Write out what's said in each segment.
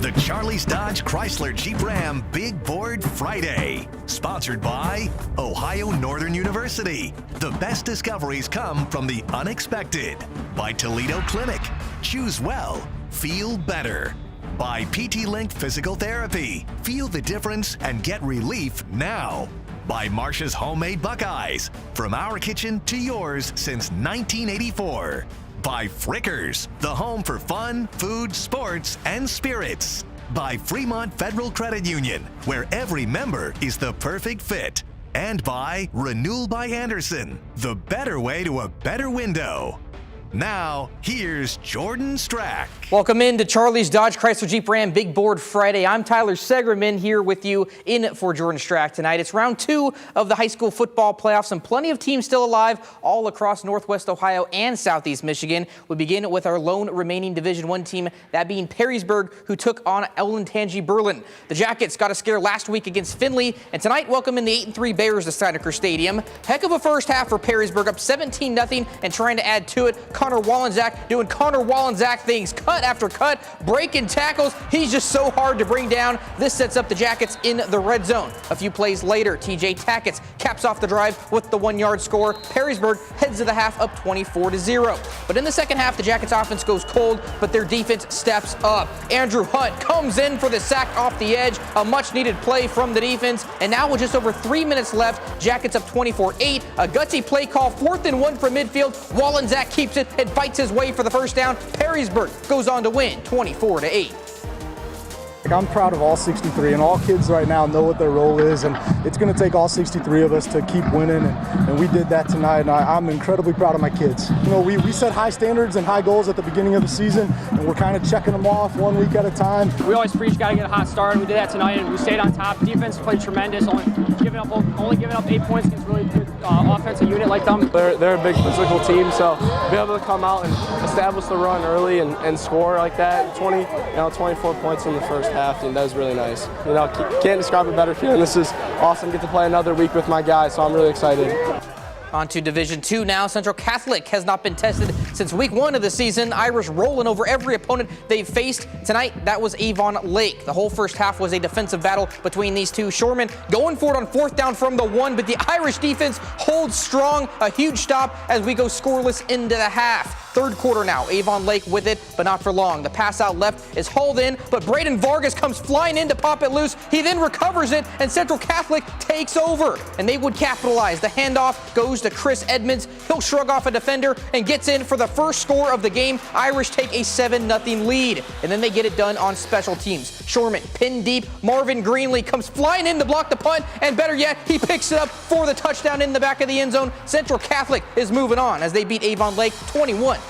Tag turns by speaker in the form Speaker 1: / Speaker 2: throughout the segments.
Speaker 1: the Charlie's Dodge Chrysler Jeep Ram Big Board Friday. Sponsored by Ohio Northern University. The best discoveries come from the unexpected. By Toledo Clinic. Choose well. Feel better. By PT Link Physical Therapy. Feel the difference and get relief now. By Marcia's Homemade Buckeyes. From our kitchen to yours since 1984. By Frickers, the home for fun, food, sports, and spirits. By Fremont Federal Credit Union, where every member is the perfect fit. And by Renewal by Anderson, the better way to a better window. Now, here's Jordan Strack.
Speaker 2: Welcome into Charlie's Dodge Chrysler Jeep Ram Big Board Friday. I'm Tyler Segerman here with you in for Jordan Strack tonight. It's round 2 of the high school football playoffs and plenty of teams still alive all across Northwest Ohio and Southeast Michigan. We begin with our lone remaining Division I team, that being Perrysburg, who took on Ellentangy Berlin. The Jackets got a scare last week against Findlay, and tonight welcome in the 8-3 Bears to Steinecker Stadium. Heck of a first half for Perrysburg, up 17-0 and trying to add to it. Connor Wallenczak doing Connor Wallenczak things, cut after cut, breaking tackles. He's just so hard to bring down. This sets up the Jackets in the red zone. A few plays later, TJ Tackett caps off the drive with the 1-yard score. Perrysburg heads to the half up 24-0. But in the second half, the Jackets offense goes cold, but their defense steps up. Andrew Hunt comes in for the sack off the edge, a much needed play from the defense. And now with just over 3 minutes left, Jackets up 24-8. A gutsy play call, 4th and 1 from midfield. Wallenczak keeps it and fights his way for the first down. Perrysburg goes on to win 24-8.
Speaker 3: I'm proud of all 63, and all kids right now know what their role is, and it's going to take all 63 of us to keep winning, and we did that tonight, and I'm incredibly proud of my kids. You know, we set high standards and high goals at the beginning of the season, and we're kind of checking them off 1 week at a time.
Speaker 4: We always preach got to get a hot start, and we did that tonight, and we stayed on top. Defense played tremendous, only giving up 8 points against really good offensive unit like them.
Speaker 5: They're a big physical team, so be able to come out and establish the run early and score like that, 24 points in the first half, and that was really nice. You know, can't describe a better feeling. This is awesome. Get to play another week with my guys, so I'm really excited.
Speaker 2: On to Division II now. Central Catholic has not been tested since week 1 of the season. Irish rolling over every opponent they've faced. Tonight, that was Avon Lake. The whole first half was a defensive battle between these two. Shorman going for it on 4th down from the 1, but the Irish defense holds strong. A huge stop as we go scoreless into the half. Third quarter now, Avon Lake with it, but not for long. The pass out left is hauled in, but Braden Vargas comes flying in to pop it loose. He then recovers it, and Central Catholic takes over, and they would capitalize. The handoff goes to Chris Edmonds. He'll shrug off a defender and gets in for the first score of the game. Irish take a 7-0 lead, and then they get it done on special teams. Shorman pinned deep. Marvin Greenlee comes flying in to block the punt, and better yet, he picks it up for the touchdown in the back of the end zone. Central Catholic is moving on as they beat Avon Lake 21-0.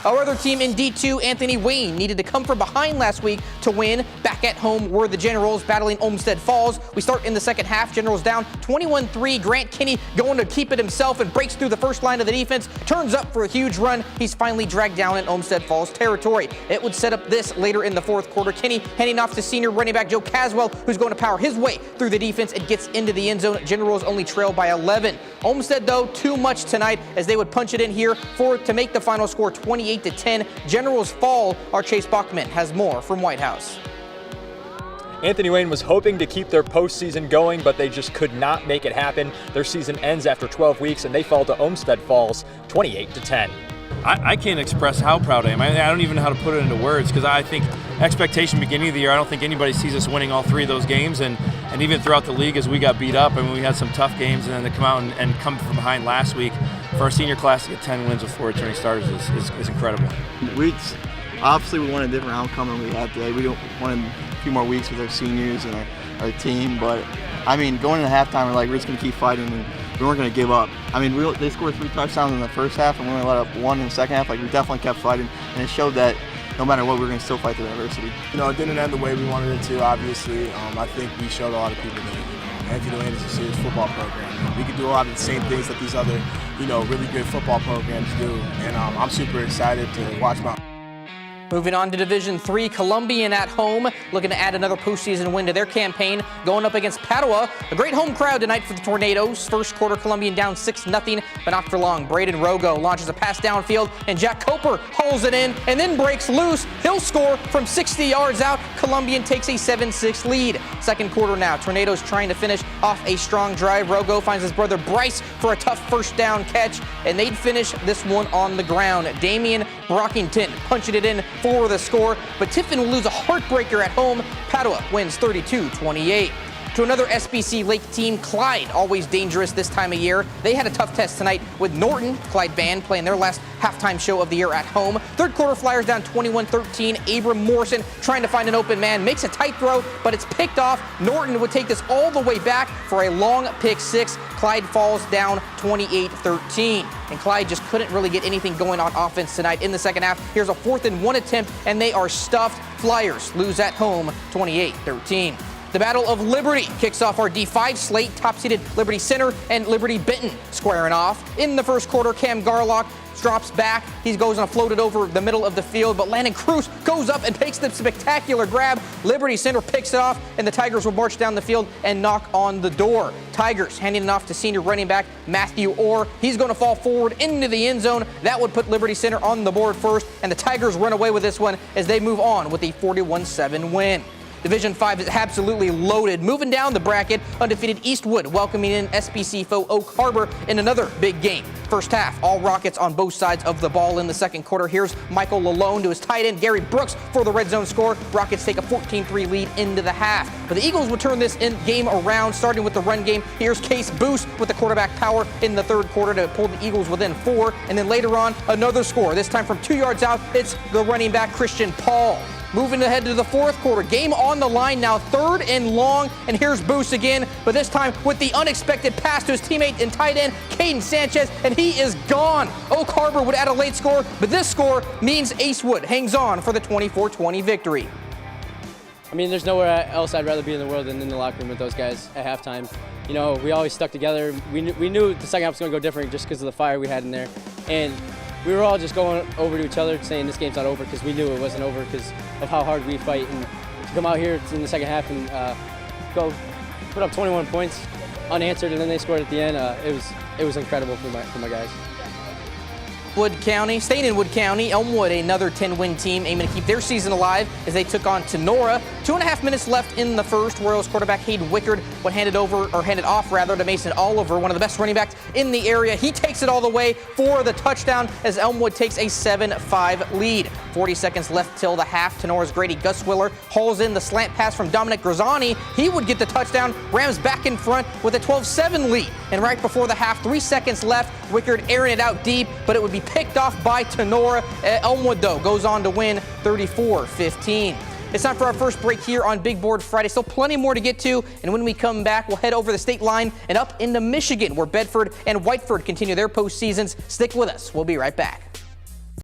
Speaker 2: Our other team in D2, Anthony Wayne, needed to come from behind last week to win. Back at home were the Generals battling Olmsted Falls. We start in the second half. Generals down 21-3. Grant Kinney going to keep it himself and breaks through the first line of the defense. Turns up for a huge run. He's finally dragged down in Olmsted Falls territory. It would set up this later in the fourth quarter. Kinney handing off to senior running back Joe Caswell, who's going to power his way through the defense and gets into the end zone. Generals only trail by 11. Olmsted, though, too much tonight as they would punch it in here to make the final score 28-10. Generals fall. Our Chase Bachman has more from White House.
Speaker 6: Anthony Wayne was hoping to keep their postseason going, but they just could not make it happen. Their season ends after 12 weeks, and they fall to Olmsted Falls 28-10.
Speaker 7: I can't express how proud I am. I don't even know how to put it into words, because I think expectation beginning of the year, I don't think anybody sees us winning all 3 of those games, and even throughout the league as we got beat up and we had some tough games, and then to come out and come from behind last week for our senior class to get 10 wins with 4 returning starters is incredible.
Speaker 8: Obviously we want a different outcome than we had today. We don't want a few more weeks with our seniors and our team, but I mean, going into halftime, we're just going to keep fighting, and we weren't going to give up. I mean, they scored 3 touchdowns in the first half, and we only let up 1 in the second half. We definitely kept fighting, and it showed that no matter what, we're going to still fight through adversity.
Speaker 9: It didn't end the way we wanted it to, obviously. I think we showed a lot of people that Anthony Wayne is a serious football program. We can do a lot of the same things that these other, really good football programs do, and I'm super excited to watch my
Speaker 2: Moving on to Division III, Columbian at home, looking to add another postseason win to their campaign, going up against Padua. A great home crowd tonight for the Tornadoes. First quarter, Columbian down 6-0, but not for long. Braden Rogo launches a pass downfield, and Jack Coper hauls it in and then breaks loose. He'll score from 60 yards out. Columbian takes a 7-6 lead. Second quarter now, Tornadoes trying to finish off a strong drive. Rogo finds his brother Bryce for a tough first down catch, and they'd finish this one on the ground. Damian Brockington punching it in for the score, but Tiffin will lose a heartbreaker at home. Padua wins 32-28. To another SBC Lake team, Clyde, always dangerous this time of year. They had a tough test tonight with Norton. Clyde band playing their last halftime show of the year at home. Third quarter, Flyers down 21-13. Abram Morrison trying to find an open man, makes a tight throw, but it's picked off. Norton would take this all the way back for a long pick six. Clyde falls down 28-13. And Clyde just couldn't really get anything going on offense tonight in the second half. Here's a 4th-and-1 attempt, and they are stuffed. Flyers lose at home 28-13. The Battle of Liberty kicks off our D5 slate. Top-seeded Liberty Center and Liberty Benton squaring off. In the first quarter, Cam Garlock drops back. He goes and floated over the middle of the field, but Landon Cruz goes up and takes the spectacular grab. Liberty Center picks it off, and the Tigers will march down the field and knock on the door. Tigers handing it off to senior running back Matthew Orr. He's going to fall forward into the end zone. That would put Liberty Center on the board first, and the Tigers run away with this one as they move on with a 41-7 win. Division 5 is absolutely loaded. Moving down the bracket, undefeated Eastwood welcoming in SBC foe Oak Harbor in another big game. First half, all Rockets on both sides of the ball in the second quarter. Here's Michael Lalone to his tight end Gary Brooks for the red zone score. Rockets take a 14-3 lead into the half. But the Eagles would turn this game around, starting with the run game. Here's Case Boost with the quarterback power in the third quarter to pull the Eagles within 4. And then later on, another score. This time from 2 yards out, it's the running back Christian Paul. Moving ahead to the fourth quarter, game on the line now, 3rd and long, and here's Boost again, but this time with the unexpected pass to his teammate and tight end, Caden Sanchez, and he is gone. Oak Harbor would add a late score, but this score means Eastwood hangs on for the 24-20 victory.
Speaker 4: I mean, there's nowhere else I'd rather be in the world than in the locker room with those guys at halftime. You know, we always stuck together. We knew the second half was going to go different just because of the fire we had in there, and we were all just going over to each other saying this game's not over because we knew it wasn't over because of how hard we fight. And to come out here in the second half and go put up 21 points unanswered, and then they scored at the end, it was incredible for my guys.
Speaker 2: Wood County, staying in Wood County, Elmwood, another 10-win team aiming to keep their season alive as they took on to Nora. 2.5 minutes left in the first. Royals quarterback Hayden Wickard would hand it off to Mason Oliver, one of the best running backs in the area. He takes it all the way for the touchdown as Elmwood takes a 7-5 lead. 40 seconds left till the half. Tenora's Grady Guswiller hauls in the slant pass from Dominic Grazzani. He would get the touchdown. Rams back in front with a 12-7 lead. And right before the half, 3 seconds left, Wickard airing it out deep, but it would be picked off by Tenora. Elmwood, though, goes on to win 34-15. It's time for our first break here on Big Board Friday. Still plenty more to get to, and when we come back, we'll head over the state line and up into Michigan, where Bedford and Whiteford continue their postseasons. Stick with us. We'll be right back.